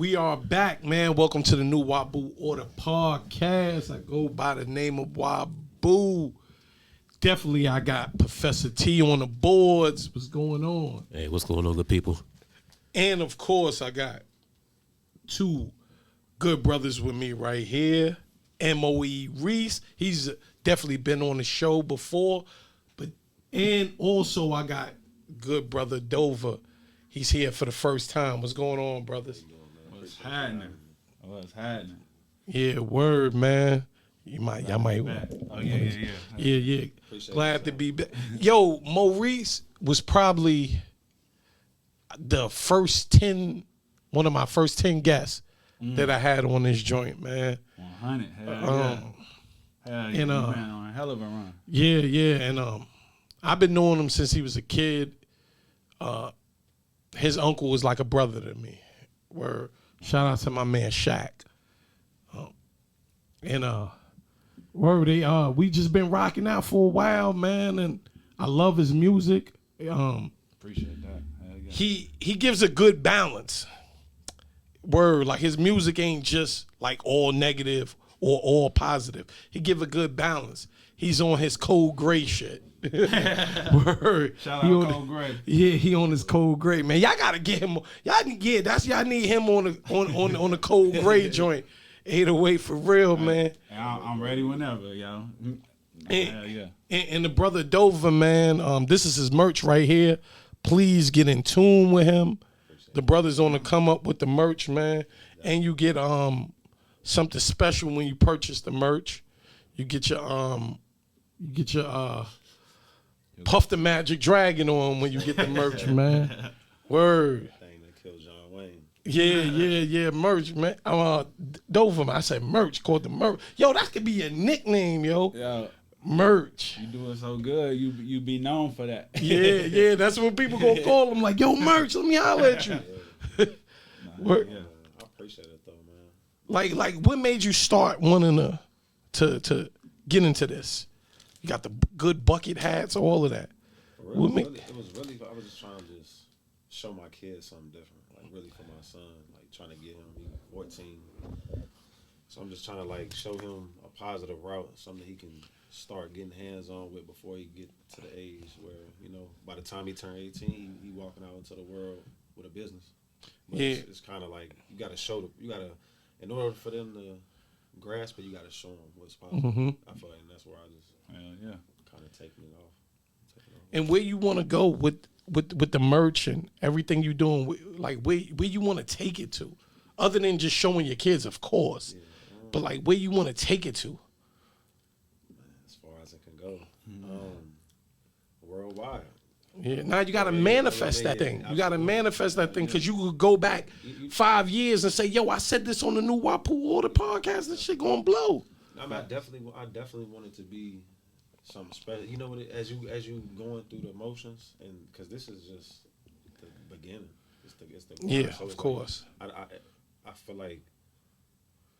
We are back, man. Welcome to the new Wabu Order Podcast. I go by the name of Wabu. Definitely, I got Professor T on the boards. What's going on? Hey, what's going on, good people? And, of course, I got two good brothers with me right here. M.O.E. Reese. He's definitely been on the show before. And also, I got good brother Dova. He's here for the first time. What's going on, brothers? What's happening? What's happening? Yeah, word, man. Y'all might. Oh, yeah. Yeah. Glad to be back. Yo, Maurice was probably the one of my first 10 guests that I had on this joint, man. 100. Hell yeah. You ran on a hell of a run. Yeah. And I've been knowing him since he was a kid. His uncle was like a brother to me. Shout out to my man Shaq. We just been rocking out for a while, man, and I love his music. Appreciate that. Hell yeah. He gives a good balance. Like his music ain't just like all negative or all positive. He give a good balance. He's on his Cold Gray shit. Word. Shout out Cold Gray. Yeah, he on his Cold Gray, man. Y'all gotta get him. Y'all need him on the Cold Gray joint. 808 for real, man. I'm ready whenever, y'all. Hell yeah. And the brother Dova, man. This is his merch right here. Please get in tune with him. The brother's on the come up with the merch, man. And you get something special when you purchase the merch. You get your Puff the Magic Dragon on when you get the merch, man. Word. Thing that killed John Wayne. Yeah, merch, man. Dover, man. I said merch, called the merch. Yo, that could be your nickname, yo. Yeah. Merch. You doing so good, you be known for that. Yeah, that's what people gonna call him. Like, yo, merch, let me holler at you. Yeah. I appreciate it though, man. Like, what made you start wanting to get into this? You got the good bucket hats, all of that. It was really. I was just trying to show my kids something different. Like really for my son, like trying to get him. He's 14, so I'm just trying to like show him a positive route, something he can start getting hands on with before he get to the age where by the time he turn 18, he walking out into the world with a business. But yeah, it's kind of like you got to in order for them to grasp it, you got to show them what's possible. Mm-hmm. I feel like and that's where I just kind of taking it off. And where you want to go with the merch and everything you doing, like where you want to take it to, other than just showing your kids, of course, but like where you want to take it to. As far as it can go, worldwide. Yeah, now you got to manifest that thing. You got to manifest that thing because you could go back 5 years and say, "Yo, I said this on the new Wabu Order Podcast. This shit gonna blow." I definitely want it to be something special. You know what? As you going through the motions, and because this is just the beginning. It's the yeah, so of course. Like, I feel like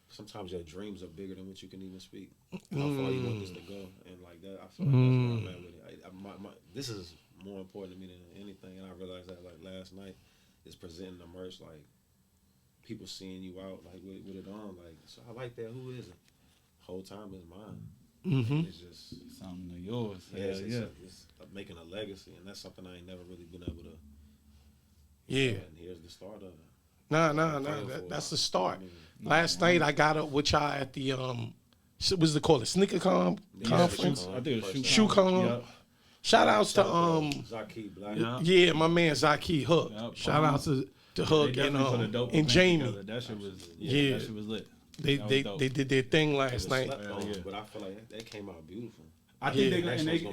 sometimes your dreams are bigger than what you can even speak. How far you want this to go, and like that, I feel like that's where I'm at with it. This is more important to me than anything, and I realized that like last night is presenting the merch, like people seeing you out like with it on, like so I like that. Who is it? Whole time is mine. Mm-hmm. It's just something of yours. It's making a legacy, and that's something I ain't never really been able to. Yeah. And here's the start of it. Nah. That's the start. Last night I got up with y'all at the what's it called? The sneaker conference. I did a shoe con. Yep. Shout outs to Zaki Black. Yeah, my man Zaki Hook. Yep. Shout out to Hook and Jamie. That shit was that shit was lit. They did their thing last night. But I feel like that came out beautiful. I think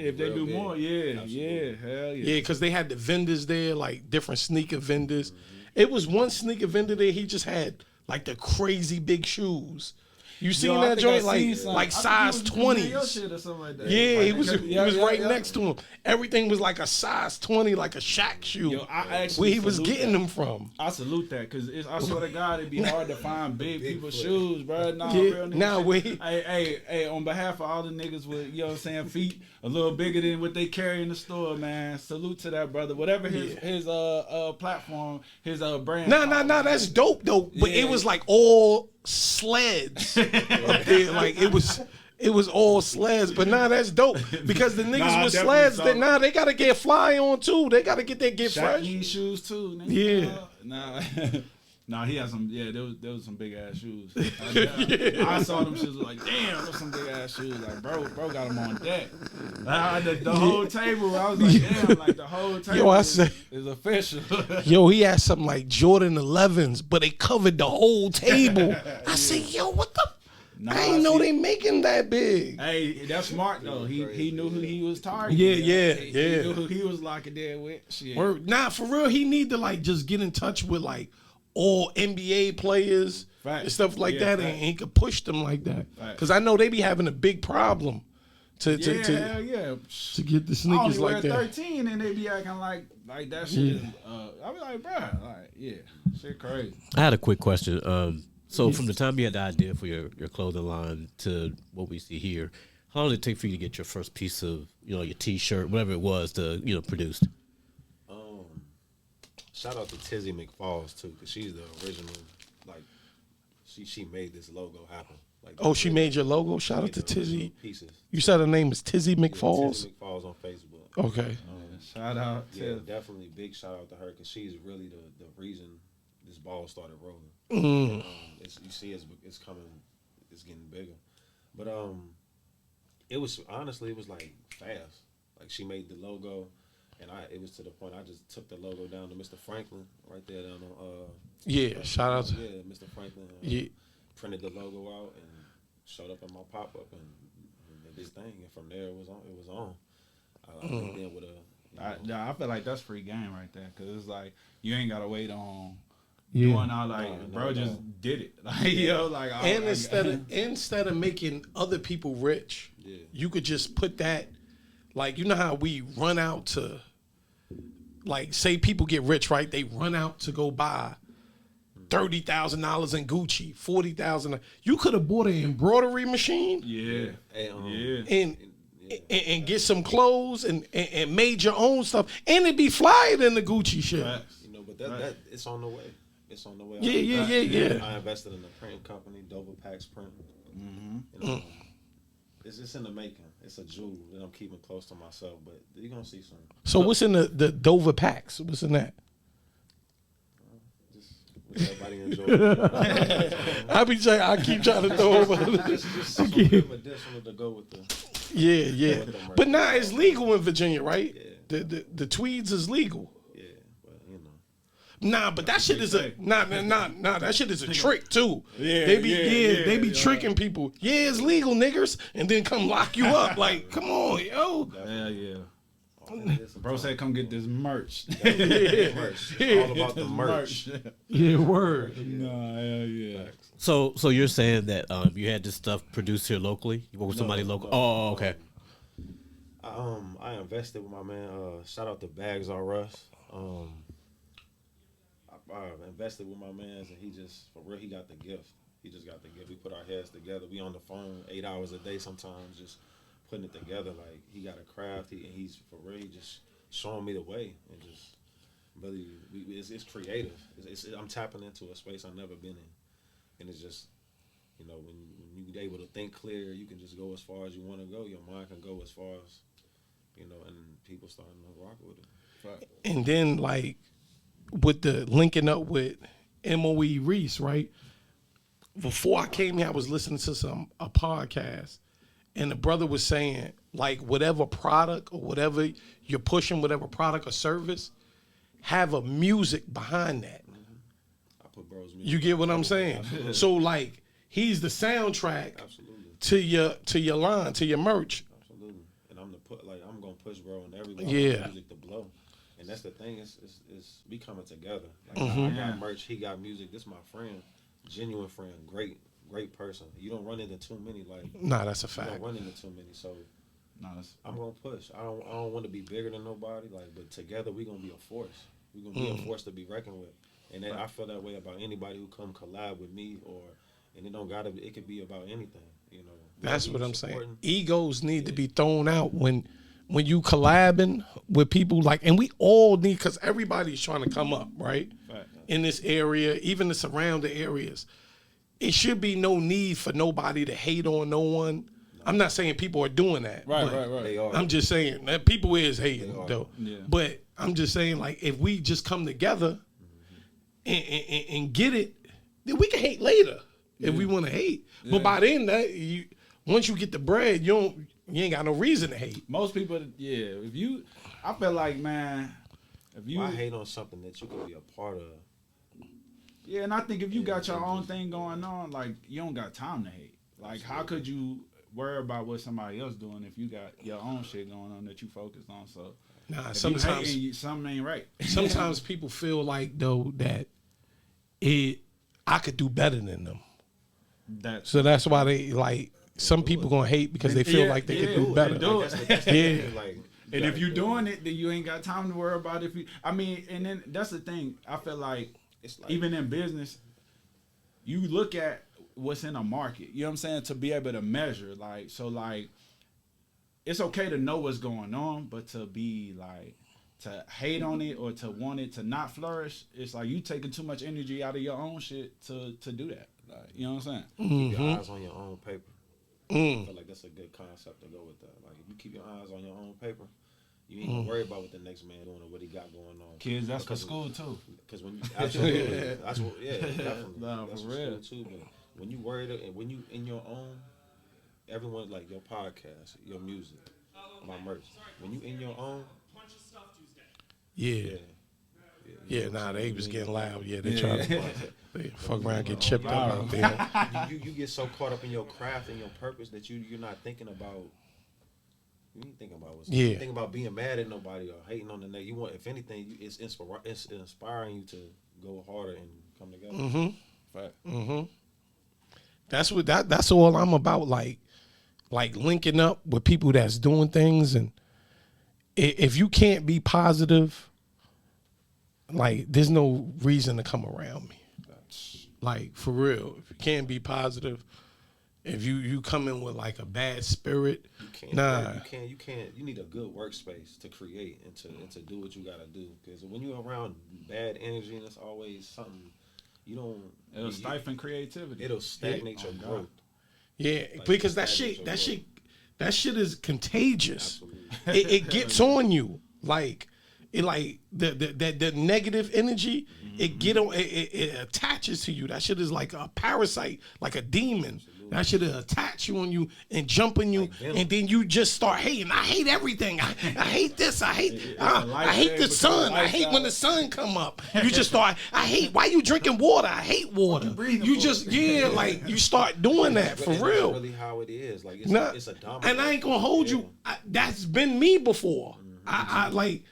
if they do more, hell yeah. Yeah, because they had the vendors there, like different sneaker vendors. It was one sneaker vendor there. He just had like the crazy big shoes. You seen I that think I joint? seen Like something. like I size think he was near your 20s. shit or something like that. Yeah, he was right yeah. next to him. Everything was like a size 20, like a Shaq shoe. Yo, I actually where he was salute getting that. them from. I salute that because I swear to God, it'd be hard to find big people's shoes, bro. Nah, Yeah, real nigga nah, shit. Hey, on behalf of all the niggas with, you know what I'm saying, feet a little bigger than what they carry in the store, man. Salute to that brother. Whatever his platform, his brand. Nah, that's dope though. But it was like all sleds up there. Like it was all sleds. But that's dope. Because the niggas with sleds, they gotta get fly on too. They gotta get Shaq fresh. needs shoes too, nigga. Yeah. Nah, he had some. Yeah, there was some big ass shoes. I saw them shoes. Like, damn, those some big ass shoes. Like, bro got them on deck. The whole table. I was like, damn, like the whole table. Yo, I said, is official. Yo, he had something like Jordan 11s, but they covered the whole table. I said, yo, what the? I ain't know they making that big. Hey, that's smart though. He knew who he was targeting. Yeah. He knew who he was locking there with. Shit. Nah, for real, he need to like just get in touch with like all NBA players and stuff like that, and he could push them like that. Because I know they be having a big problem to get the sneakers like that. 13 and they be acting like that shit. Is, I be like, bro, shit crazy. I had a quick question. So from the time you had the idea for your clothing line to what we see here, how long did it take for you to get your first piece of your T-shirt, whatever it was, to produced? Shout out to Tizzy McFalls too, because she's the original. Like, she made this logo happen. Like, she made your logo. Shout out to Tizzy. Pieces. You said her name is Tizzy McFalls. Tizzy McFalls on Facebook. Okay. Shout out. Yeah, definitely big shout out to her because she's really the reason this ball started rolling. You see, it's coming, it's getting bigger. But it was like fast. Like she made the logo. And it was to the point I just took the logo down to Mr. Franklin right there down on shout out to Mr. Franklin. Printed the logo out and showed up in my pop up and did this thing, and from there it was on. I linked in with I feel like that's free game right there because it's like you ain't gotta wait on doing all bro just did it instead of making other people rich, you could just put that. Like, you know how we run out to, like, say people get rich, right? They run out to go buy $30,000 in Gucci, $40,000. You could have bought an embroidery machine, and get some clothes and made your own stuff, and it'd be flyer than the Gucci shit. But that it's on the way. It's on the way. Yeah. I invested in a printing company, DOVA Packz Printing. It's in the making. It's a jewel that I'm keeping close to myself, but you're gonna see some. So what's in the DOVA Packz? What's in that? Just everybody enjoy it. I keep trying to throw over. Just some medicinal to go with the. Yeah. But now it's legal in Virginia, right? Yeah. The tweeds is legal. Nah, but that shit is that shit is a trick too. They be tricking people. Yeah, it's legal, niggers, and then come lock you up. Like, come on, yo. Bro said, come get this merch. Merch. It's all about the merch. Yeah, word. So you're saying that you had this stuff produced here locally? You work with somebody local? Oh, okay. I invested with my man. Shout out to Bags R Us. I invested with my mans, and he got the gift. He just got the gift. We put our heads together. We on the phone 8 hours a day sometimes, just putting it together. Like, he got a craft, and he's for real just showing me the way, and just really, it's creative. I'm tapping into a space I've never been in, and it's just, when you're able to think clear, you can just go as far as you want to go. Your mind can go as far as, and people starting to rock with it. Right. And then like, with the linking up with M.O.E. Reese, right? Before I came here, I was listening to a podcast, and the brother was saying, like, whatever product or whatever you're pushing, whatever product or service, have a music behind that. I put bros music. You get what I'm saying? So like, he's the soundtrack to your line, to your merch. Absolutely. And I'm gonna push bro on every music to blow. And that's the thing, it's we coming together. Like, I got merch, he got music. This is my friend, genuine friend, great great person. You don't run into too many. Like, Nah, that's a you fact. don't run into too many. So No, that's I'm gonna push. I don't want to be bigger than nobody. Like, but together we gonna be a force. We gonna be a force to be reckoned with. And then I feel that way about anybody who come collab with me, and it don't gotta. It could be about anything. You know. That's what I'm Supporting. saying. Egos need to be thrown out when you collabing with people like, and we all need, because everybody's trying to come up, right? In this area, even the surrounding areas. It should be no need for nobody to hate on no one. I'm not saying people are doing that. right. They are. I'm just saying that people is hating though. Yeah. But I'm just saying, like, if we just come together and get it, then we can hate later if we want to hate. But by then, once you get the bread, you ain't got no reason to hate. Most people, I feel like, man, Why hate on something that you could be a part of? Yeah, and I think if you got your own thing going on, like, you don't got time to hate. Like, how could you worry about what somebody else doing if you got your own shit going on that you focused on? So, Nah, if sometimes you hating, something ain't right. sometimes people feel like though that I could do better than them. So that's why they like some people gonna hate because they feel like they could do better. Like, and if you're doing it, then you ain't got time to worry about if you. I mean, and then that's the thing. I feel like, it's like even in business, you look at what's in a market. You know what I'm saying? To be able to measure, like, so, like, it's okay to know what's going on, but to be like, to hate on it or to want it to not flourish, it's like you taking too much energy out of your own shit to do that. Like, you know what I'm saying? keep your eyes on your own paper. I feel like that's a good concept to go with that. Like, if you keep your eyes on your own paper, you ain't gonna worry about what the next man doing or what he got going on. Kids, that's for school too. Because when you absolutely, that's what, definitely, No, that's for for real. school too. But when you worried and when you in your own, everyone like your podcast, your music, my merch. When you in your own, Nah, they was getting loud. Yeah, they try to fuck around, get chipped up out there. you get so caught up in your craft and your purpose that you're not thinking about. You ain't thinking about what's you think about being mad at nobody or hating on the next. You want, if anything, it's inspiring you to go harder and come together. That's all I'm about. Like linking up with people that's doing things, and if you can't be positive, like, there's no reason to come around me. Like, for real, if you can't be positive, if you come in with like a bad spirit, You can't. You need a good workspace to create and to do what you gotta do. Because when you're around bad energy and it's always something, it'll stifle creativity. It'll stagnate your growth. Yeah, Like, because that shit is contagious. It gets on you. Like, it, like the negative energy, it attaches to you. That shit is like a parasite, like a demon. That shit will attach you on you and jump on you, and then you just start hating. I hate everything. I hate this. I hate the sun. I hate when the sun come up. You just start. I hate. Why you drinking water? I hate water. You just like you start doing that for real. That's really how it is. Like, it's a domino. And I ain't gonna hold you. That's been me before. I like.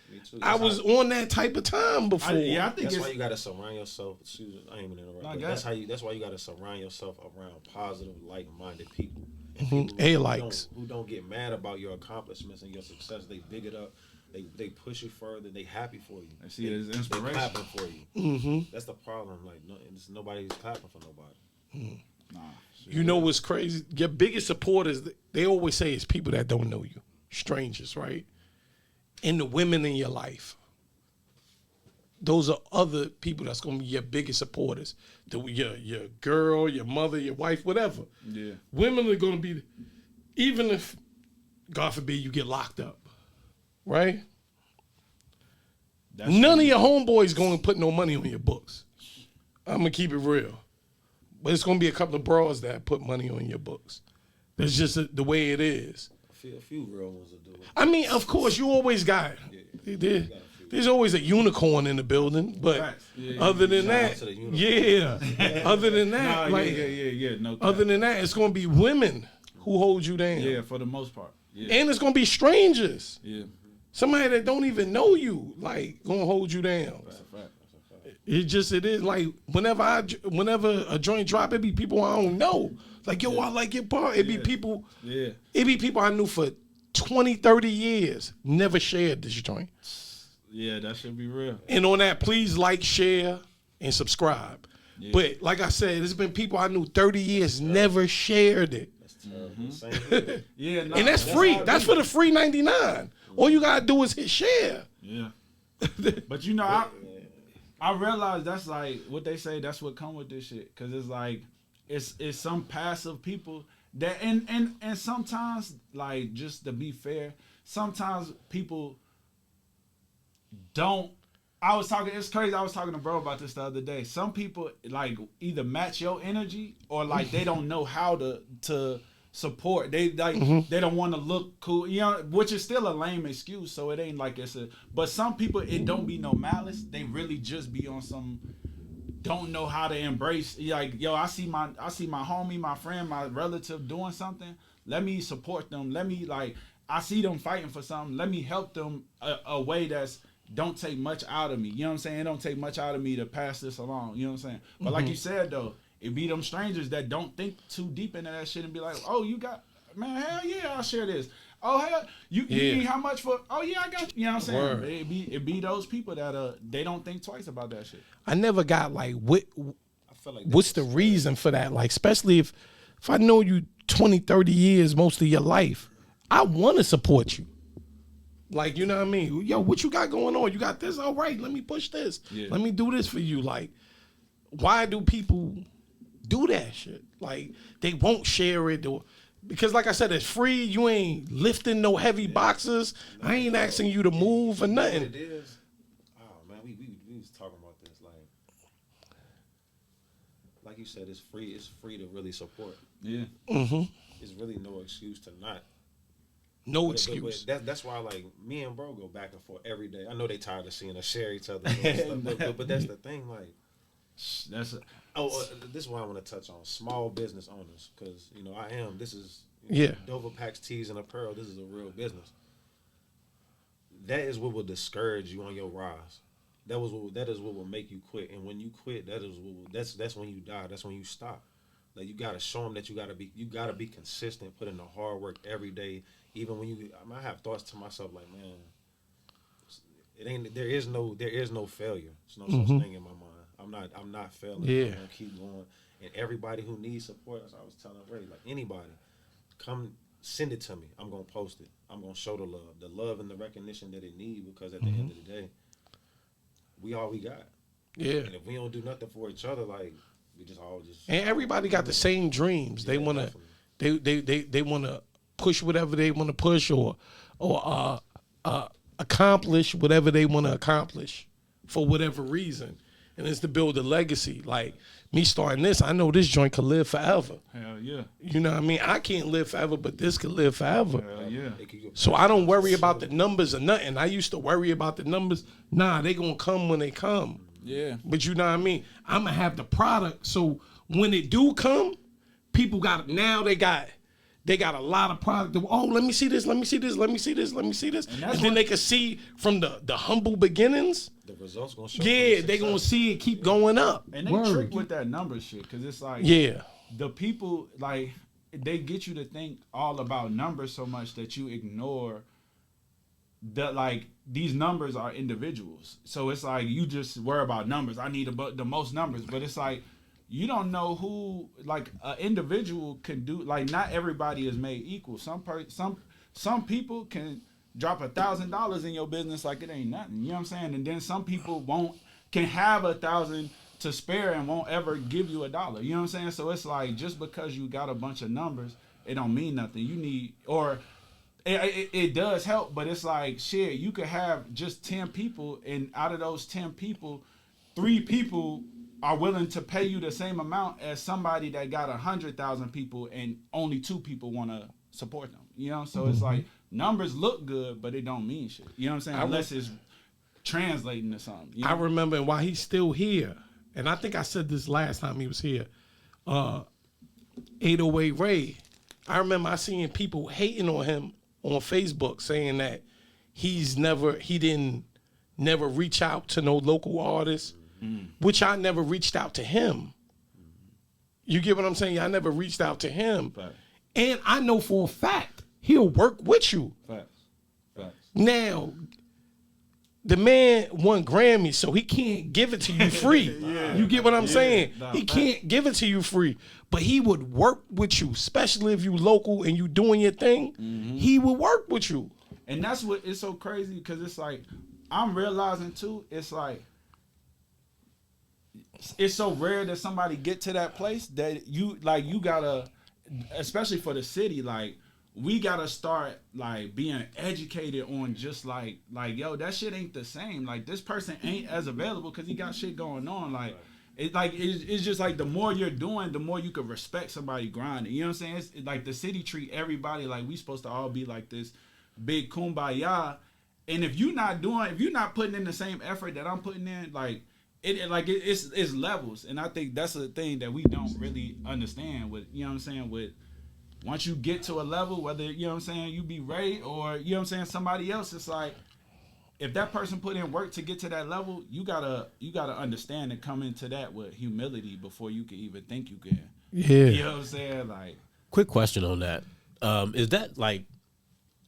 I was on that type of time before. I think that's why you gotta surround yourself. Excuse me, I ain't even interrupt. That's why you gotta surround yourself around positive, like-minded people. Who don't get mad about your accomplishments and your success. They big it up. They push you further. They happy for you. I see it as inspiration. They clapping for you. That's the problem. Like, nobody's clapping for nobody. Nah. You know what's crazy? Your biggest supporters, they always say, it's people that don't know you, strangers, right? And the women in your life. Those are other people that's going to be your biggest supporters. Your girl, your mother, your wife, whatever. Yeah. Women are going to be, even if, God forbid, you get locked up, right? None of your homeboys going to put no money on your books. I'm going to keep it real. But it's going to be a couple of bras that put money on your books. That's just the way it is. A few real ones will do it. I mean, of course, you always got there's always a unicorn in the building, but other than that, other than that, no. Other than that, it's gonna be women who hold you down. Yeah, for the most part. Yeah. And it's gonna be strangers. Yeah. Somebody that don't even know you, like, gonna hold you down. That's a fact. It is like whenever a joint drop, it be people I don't know. Like, yo, I like your part. It be people. Yeah. It be people I knew for 20, 30 years. Never shared this joint. Yeah, that should be real. And on that, please like, share, and subscribe. Yeah. But like I said, there's been people I knew 30 years never shared it. Yeah, nah, and that's free. That's for the free 99. All you gotta do is hit share. Yeah. But you know, I realize that's like what they say. That's what come with this shit. Cause it's like it's some passive people that and sometimes, like, just to be fair, sometimes people don't. It's crazy. I was talking to bro about this the other day. Some people like either match your energy or like they don't know how to support. They like they don't want to look cool, you know, which is still a lame excuse. So it ain't like it's a. But some people, it don't be no malice. They really just be on some. Don't know how to embrace. Like, yo, I see my homie, my friend, my relative doing something. Let me support them. Let me, like, I see them fighting for something. Let me help them a way that's don't take much out of me. You know what I'm saying? It don't take much out of me to pass this along. You know what I'm saying? But like you said though, it be them strangers that don't think too deep into that shit and be like, oh, you got, man, hell yeah, I'll share this. Oh, hell, you need how much for? Oh yeah, I got. You know what I'm saying? It be those people that they don't think twice about that shit. I never got like what's the reason for that? Like, especially if I know you 20, 30 years, most of your life, I want to support you. Like, you know what I mean? Yo, what you got going on? You got this? All right, let me push this. Yeah. Let me do this for you. Like, why do people do that shit? Like, they won't share it because, like I said, it's free. You ain't lifting no heavy boxes. I ain't asking you to move or nothing. What it is, oh man, we was talking about this. Like you said, it's free. It's free to really support. Yeah. It's really no excuse to not. No excuse. But that's why, like, me and bro go back and forth every day. I know they tired of seeing us share each other and stuff, but that's the thing. Like, this is why I want to touch on small business owners, because you know this is DOVA Packz Tees and Apparel. This is a real business. That is what will discourage you on your rise. That is what will make you quit. And when you quit, that's when you die. That's when you stop. Like, you gotta show them that you gotta be consistent, put in the hard work every day. Even when I have thoughts to myself like, man, there is no failure. There's no such thing in my mind. I'm not failing. Yeah. I'm gonna keep going. And everybody who needs support, as I was telling Ray, like, anybody, come send it to me. I'm gonna post it. I'm gonna show the love and the recognition that it needs, because at the end of the day, we all we got. Yeah. And if we don't do nothing for each other, like, we just all just. And everybody got the same dreams. They wanna, they wanna push whatever they want to push, or accomplish whatever they want to accomplish for whatever reason. And it's to build a legacy. Like, me starting this, I know this joint could live forever. Hell yeah. You know what I mean? I can't live forever, but this could live forever. Hell yeah. So I don't worry about the numbers or nothing. I used to worry about the numbers. Nah, they gonna come when they come. Yeah. But you know what I mean? I'm gonna have the product. So when it do come, people got, now they got a lot of product. Oh, let me see this, let me see this, let me see this, let me see this. And then they can see from the humble beginnings. The results gonna show. Yeah, they gonna see it keep going up. And they trick with that number shit, because it's like, the people, like, they get you to think all about numbers so much that you ignore that, like, these numbers are individuals. So it's like, you just worry about numbers. I need the most numbers, but it's like, you don't know who, like, an individual can do. Like, not everybody is made equal. Some people can drop $1,000 in your business like it ain't nothing. You know what I'm saying? And then some people can have $1,000 to spare and won't ever give you $1. You know what I'm saying? So it's like, just because you got a bunch of numbers, it don't mean nothing. You need, or it does help, but it's like, shit, you could have just 10 people, and out of those 10 people, 3 people are willing to pay you the same amount as somebody that got 100,000 people and only 2 people want to support them. You know, so it's like, numbers look good, but it don't mean shit. You know what I'm saying? Unless it's translating to something. You know? I remember while he's still here, and I think I said this last time he was here, 808 Ray, I remember I seen people hating on him on Facebook, saying that he didn't never reach out to no local artists. which I never reached out to him. You get what I'm saying? I never reached out to him. Facts. And I know for a fact he'll work with you. Facts. Now, the man won Grammy, so he can't give it to you free. You get what I'm saying? He can't give it to you free. But he would work with you, especially if you local and you doing your thing. He would work with you. And that's what it's so crazy, because it's like, I'm realizing too, it's like, it's so rare that somebody get to that place that you gotta, especially for the city, like, we gotta start like being educated on just like yo, that shit ain't the same. Like, this person ain't as available because he got shit going on. Like, it's just like, the more you're doing, the more you can respect somebody grinding. You know what I'm saying? It's like the city treat everybody like we supposed to all be like this big kumbaya. And if you're not putting in the same effort that I'm putting in, like it's levels. And I think that's the thing that we don't really understand with, you know what I'm saying, with once you get to a level, whether, you know what I'm saying, you be Ray or, you know what I'm saying, somebody else, it's like, if that person put in work to get to that level, you gotta understand and come into that with humility before you can even think you can. Yeah. You know what I'm saying? Like, Quick question on that. Is that like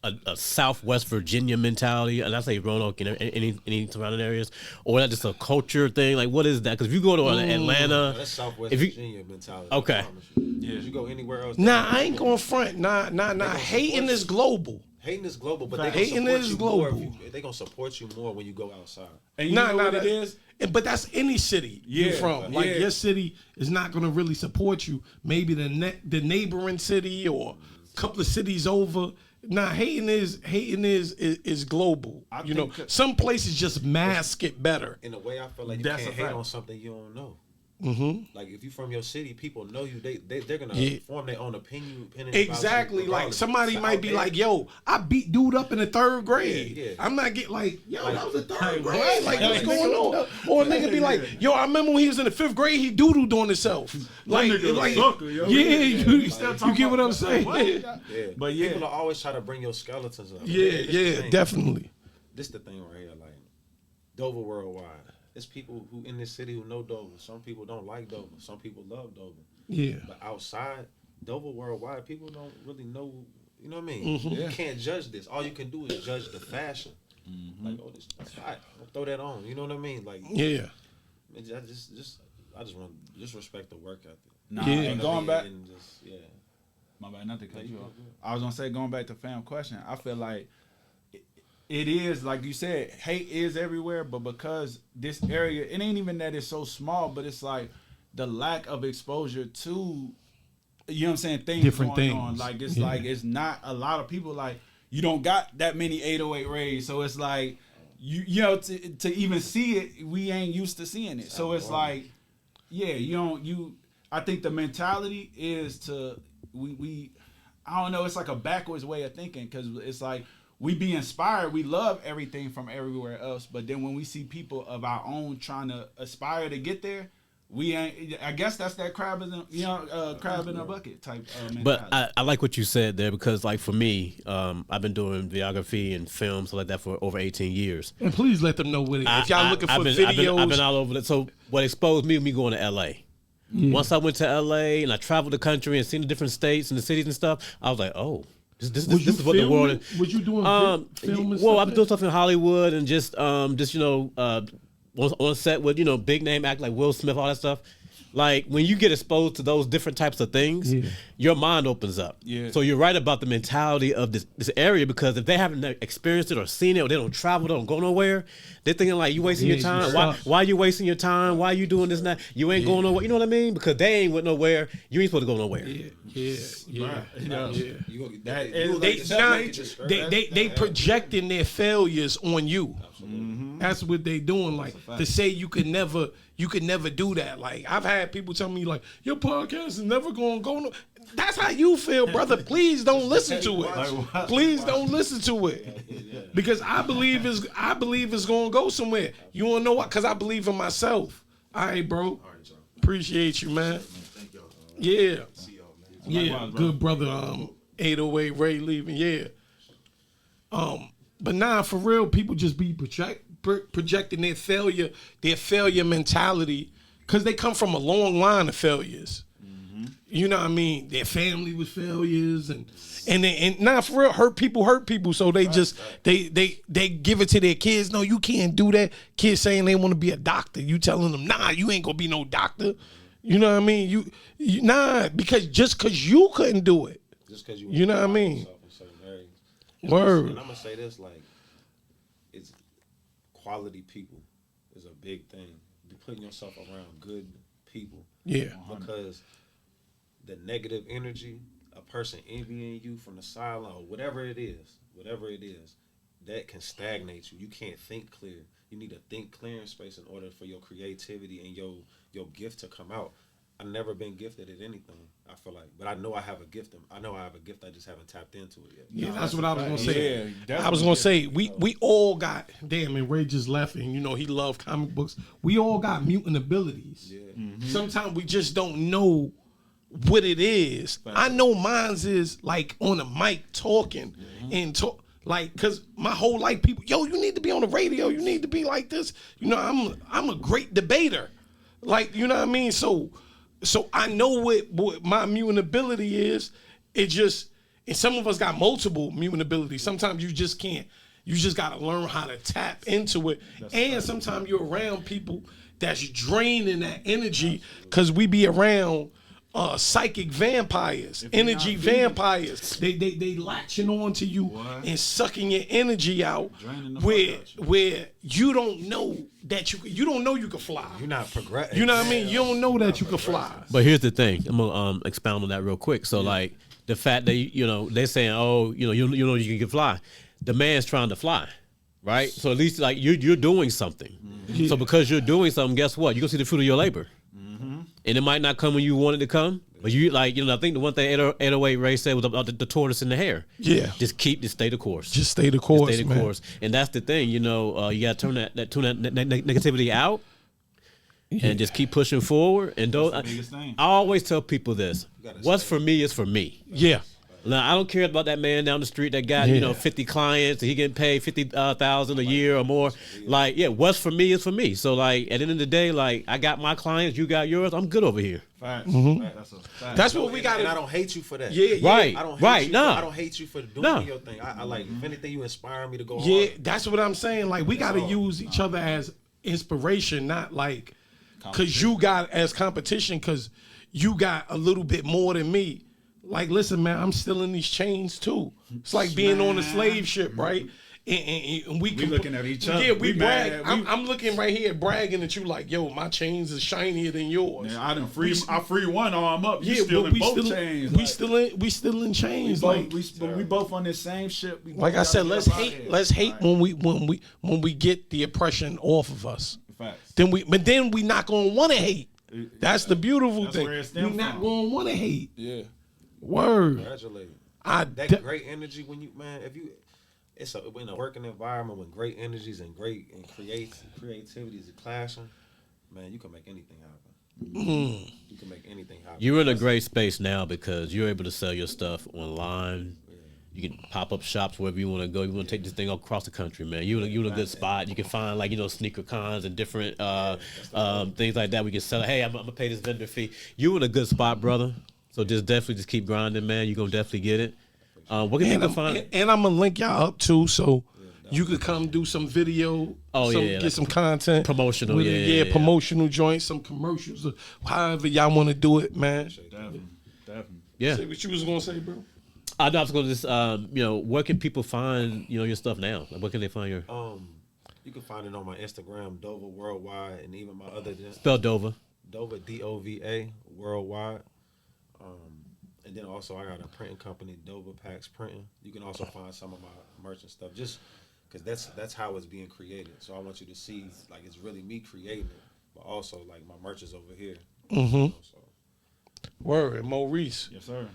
a Southwest Virginia mentality, and I say Roanoke and any surrounding areas, or is that just a culture thing? Like, what is that? Because if you go to Atlanta, That's Southwest Virginia mentality. Okay. Yeah. If you go anywhere else. Nah, I ain't going front. Nah. Hating is global. Hating is global, but Hating they is global. They gonna support you more when you go outside. and you know what it is. But that's any city you're from. Like, your city is not gonna really support you. Maybe the neighboring city or a couple of cities over. Nah, hating is global. You know, some places just mask it better. In a way, I feel like you That's can't a hate fact. on something you don't know. Mm-hmm. Like, if you from your city, people know you. They're gonna form their own opinion Exactly. about you, Like, somebody so might be like, "Yo, I beat dude up in the 3rd grade." Yeah. I'm not getting like, "Yo, that was the 3rd grade." what? Like, Yeah, what's like, going on? Or a nigga be like, "Yo, I remember when he was in the 5th grade, he doodled on himself." Like, nigga a sucker, yo. you still you talking get what I'm about- saying? What? Yeah. But yeah. People will always try to bring your skeletons up. Yeah, definitely. This the thing right here, like DOVA worldwide. There's people who in this city who know DOVA. Some people don't like DOVA. Some people love DOVA. Yeah. But outside DOVA worldwide, people don't really know. You know what I mean? Mm-hmm. You can't judge this. All you can do is judge the fashion. Like, oh, that's fine. I'll throw that on. You know what I mean? Like, Yeah. I just want to respect the work ethic. Nah, Yeah. and going back, And just, yeah. my bad, not to cut you off. I was gonna say, going back to fam question, I feel like it is, like you said, hate is everywhere, but because this area, it ain't even that it's so small, but it's like the lack of exposure to, you know what I'm saying, things Different going things. on. Like, it's Yeah. like, it's not a lot of people, like, you don't got that many 808 rays, so it's like, you know, to even see it, we ain't used to seeing it. So it's like, yeah, I think the mentality is to, I don't know, it's like a backwards way of thinking, because it's like, we be inspired, we love everything from everywhere else, but then when we see people of our own trying to aspire to get there, we ain't. I guess that's that crab in a bucket type mentality. But I like what you said there, because, like, for me, I've been doing videography and films like that for over 18 years. And please let them know what it is. If y'all looking for videos. I've been all over that. So what exposed me going to LA. Once I went to LA and I traveled the country and seen the different states and the cities and stuff, I was like, oh, this is what the world is. Was you doing film and well, I've been doing stuff in Hollywood and just you know, on set with, you know, big name act like Will Smith, all that stuff. Like, when you get exposed to those different types of things, your mind opens up. Yeah. So you're right about the mentality of this area, because if they haven't experienced it or seen it, or they don't travel, they don't go nowhere, they're thinking like, you wasting your time. Why are you wasting your time? Why are you doing this and that? You ain't going nowhere. You know what I mean? Because they ain't went nowhere. You ain't supposed to go nowhere. They projecting their failures on you. That's what they doing. Like, to say you could never do that. Like, I've had people tell me like, your podcast is never gonna go no. That's how you feel, brother. Please don't listen to it. Please don't listen to it. Because I believe it's gonna go somewhere. You wanna know what? Because I believe in myself. All right, bro. Appreciate you, man. Thank y'all. Yeah. See y'all, man. Yeah, Likewise, bro. good brother. 808 Ray leaving. Yeah. But nah, for real, people just be projecting their failure mentality, because they come from a long line of failures. You know what I mean? Their family was failures, and nah, for real, hurt people. So they just they give it to their kids. No, you can't do that. Kids saying they want to be a doctor. You telling them, nah, you ain't gonna be no doctor. You know what I mean? You nah, because you couldn't do it. Just because you know what I mean? Word. And I'm gonna say this, like, it's quality people is a big thing. You're putting yourself around good people. Yeah. Because the negative energy, a person envying you from the sideline, or whatever it is, that can stagnate you. You can't think clear. You need to think clear in space in order for your creativity and your gift to come out. I've never been gifted at anything, I feel like. But I know I have a gift. I just haven't tapped into it yet. Yeah, that's what I was going to say. Yeah, I was going to say, we all got, and Ray just left, and, you know, he loved comic books. We all got mutant abilities. Yeah. Mm-hmm. Sometimes we just don't know what it is. I know mine's is, like, on the mic talking and talk. Like, cause my whole life, people, you need to be on the radio. You need to be like this. You know, I'm a great debater. Like, you know what I mean? So I know what my mutant ability is. It just, and some of us got multiple mutant abilities. Sometimes you just can't. You just got to learn how to tap into it. And sometimes you're around people that's draining that energy, because we be around psychic vampires, energy vampires. They latching on to you and sucking your energy out, where you don't know that you don't know you can fly. You're not progressing. You know what I mean? You don't know that you can fly. But here's the thing. I'm gonna expound on that real quick. So like the fact that they're saying, oh, you can fly. The man's trying to fly, right? So at least like you're doing something. Mm-hmm. So because you're doing something, guess what? You're gonna see the fruit of your labor. And it might not come when you want it to come, but I think the one thing 808 Ray said was about the tortoise and the hare. Yeah. Just stay the course. Just stay the course, man. And that's the thing, you got to turn that negativity out and just keep pushing forward. And I always tell people this, what's for me is for me. Yeah. Now, I don't care about that man down the street that got 50 clients and he getting paid $50,000 a year or more. Like, what's for me is for me. So, like, at the end of the day, like, I got my clients, you got yours. I'm good over here. Facts. Mm-hmm. That's what we got. And I don't hate you for that. Yeah. Right. I don't hate you. I don't hate you for doing your thing. I like, if anything, you inspire me to go hard. That's what I'm saying. Like, we got to use each other as inspiration, not like because you got as competition, because you got a little bit more than me. Like, listen, man, I'm still in these chains too. It's like being on a slave ship, right? And we looking at each other. Yeah, we brag. I'm looking right here bragging at you like, yo, my chains is shinier than yours. Yeah, I free one arm up. You still in both chains. We still in chains. We both on this same ship. Like I said, let's hate when we get the oppression off of us. Facts. Then we not gonna want to hate. That's the beautiful thing. We're not gonna want to hate. Yeah. Word. Congratulations. That great energy when you, man, it's in a working environment when great energies and creativity is clashing, man, you can make anything happen. You can make anything happen. You're in a great space now because you're able to sell your stuff online. You can pop up shops wherever you want to go. You want to take this thing across the country, man. You're in a good spot. You can find sneaker cons and different things like that. We can sell. Hey, I'm gonna pay this vendor fee. You're in a good spot, brother. So just keep grinding, man. You're going to definitely get it. What can people find? And I'm going to link y'all up, too, so you could come do some video, get some content. Promotional, promotional joints, some commercials, however y'all want to do it, man. Definitely. Yeah. Say what you was going to say, bro. I was going to just, where can people find, your stuff now? Like, where can they find your... You can find it on my Instagram, DOVA Worldwide, and even my other... Spell DOVA. DOVA, DOVA, Worldwide. And then also I got a printing company, DOVA Packz Printing. You can also find some of my merch and stuff, just because that's how it's being created. So I want you to see, like, it's really me creating it, but also, like, my merch is over here. Mm-hmm. Word, Reese. Yes, sir.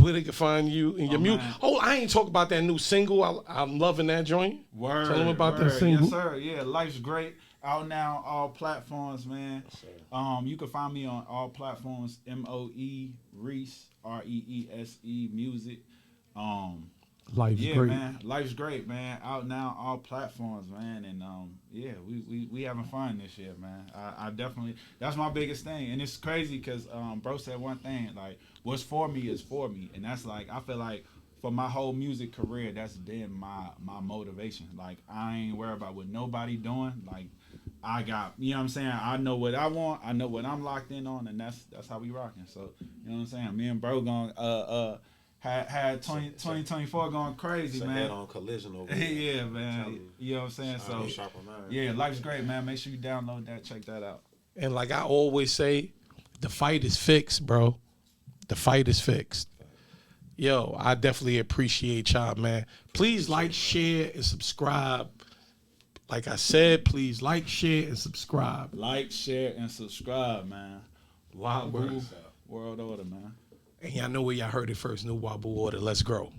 Where they can find you and your music. Oh, I ain't talk about that new single. I'm loving that joint. Word. Tell them about that single. Yes, sir. Yeah, Life's Great. Out now, all platforms, man. You can find me on all platforms. M.O.E. Reese, Reese music. Life's Yeah, great. man. Life's great, man. Out now, all platforms, man. And yeah, we having fun this year, man. I definitely, that's my biggest thing. And it's crazy because bro said one thing, like, what's for me is for me. And that's like, I feel like for my whole music career, that's been my motivation. Like, I ain't worried about what nobody doing. Like, I got, you know what I'm saying? I know what I want. I know what I'm locked in on, and that's how we rocking. So, you know what I'm saying? Me and bro going had 2024 going crazy, it's man. Head on collision over here. Yeah, man. You know what I'm saying? So, yeah, life's great, man. Make sure you download that, check that out. And like I always say, the fight is fixed, bro. The fight is fixed. Yo, I definitely appreciate y'all, man. Please like, share, and subscribe. Like I said, please like, share, and subscribe. Like, share, and subscribe, man. Wabu World Order, man. And y'all know where y'all heard it first. New Wabu Order. Let's grow.